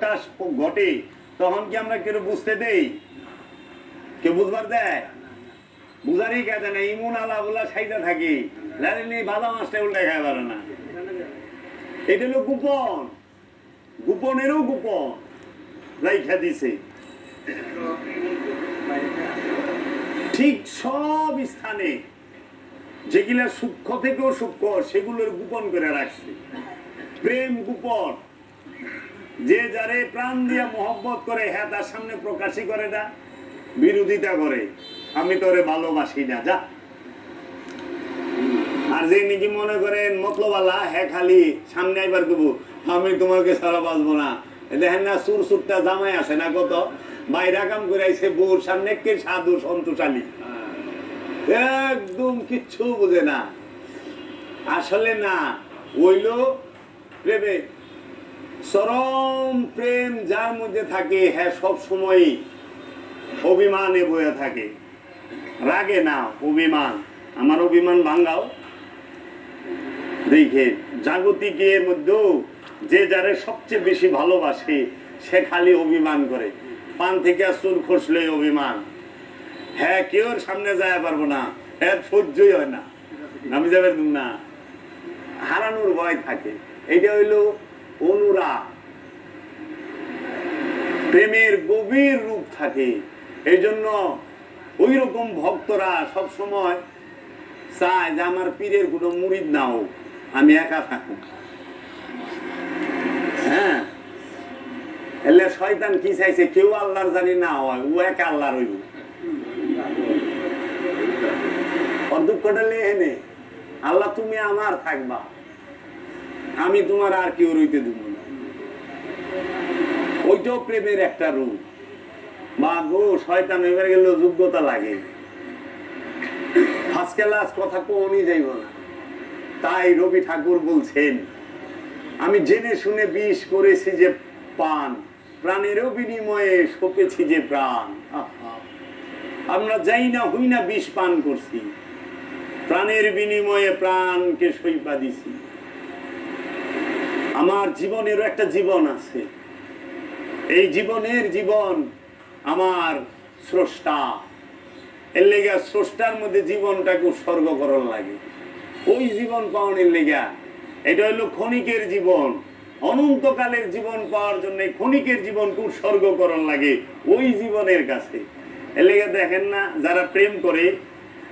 প্রকাশ ঘটে তখন কি আমরা কেউ বুঝতে দেই? কেউ বুঝবার দেয়? বুঝারই কাজে না, ইমুন আলা বলা সাইডে থাকি, জানি ভালো মাছটা উল্টে খাই পারে না। এটা হলো গোপন, গোপনেরও গোপন রাইখা দিছে। ঠিক সব স্থানে যেগুলা সূক্ষ্ম থেকেও সূক্ষ্ম সেগুলোর গোপন করে রাখছে। প্রেম গোপন, যে যারে প্রাণ দিয়া মহব্বত করে হ্যাঁ তার সামনে প্রকাশই করে না, বিরোধিতা করে, আমি তোরে ভালোবাসি না যা। আর যে নাকি মনে করেন মতলবালা হ্যাঁ খালি সামনে আইবার করবো আমি তোমাকে ছাড়া বাঁচবো না, দেখেন না সুর সুরটা জামাই আছে না কত বাইরা কাম করে আইছে বউর সামনে কে সাধু সন্তোষালী, একদম কিচ্ছু বুঝে না। আসলে না, ওইল প্রেমে চরম প্রেম যার মধ্যে থাকে হ্যাঁ সব সময় অভিমানে বয়ে থাকে, রাগে না, অভিমান। আমার অভিমান ভাঙ্গাও দেখে জাগতিকের মধ্যেও যে যারে সবচেয়ে বেশি ভালোবাসে সে খালি অভিমান করে, পান থেকে চুর খসলে অভিমান, হ্যাঁ কেউ সামনে যায় পারবো না, হ্যাঁ সহ্যই হয় না, আমি যাবে না, হারানোর ভয় থাকে। এটা হইল অনুরাগ, প্রেমের গভীর রূপ থাকে। এই জন্য ওই রকম ভক্তরা সব সময় চায় যে আমার পীরের কোনো মুরিদ না হোক, আমি একা থাকুক। হ্যাঁ, এলে শয়তান কি চাইছে, কেউ আল্লাহর জানি না হয়, ও একা আল্লাহর হইব। ওর দুঃখটা লেহে নে, আল্লাহ তুমি আমার থাকবা, আমি তোমার আর কেউ রইতে দেব না। ওইটাও প্রেমের একটা রূপ। বা গো শয়তান হইবার গেল যোগ্যতা লাগে, ফার্স্ট ক্লাস কথা কোনই যাইব না। তাই রবি ঠাকুর বলছেন, আমি জেনে শুনে বিষ করেছি যে পান, প্রাণেরও বিনিময়ে সপেছি যে প্রাণ। আমরা যাই না হই না বিষ পান করছি, প্রাণের বিনিময়ে প্রাণকে সইপা দিছি। আমার জীবনেরও একটা জীবন আছে, এই জীবনের জীবন আমার স্রষ্টা, এর লেগা স্রষ্টার মধ্যে জীবনটাকে উৎসর্গ করার লাগে। ওই জীবন পাওয়ার লেগা, এটা হইলো ক্ষণিকের জীবন, অনন্তকালের জীবন পাওয়ার জন্য ক্ষণিকের জীবনকে উৎসর্গ করার লাগে ওই জীবনের কাছে। এর লেগা দেখেন না, যারা প্রেম করে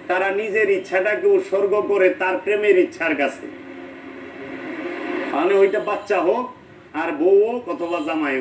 তারা নিজের ইচ্ছাটাকে উৎসর্গ করে তার প্রেমের ইচ্ছার কাছে, মানে ওইটা বাচ্চা হোক আর বউ হোক অথবা জামাই।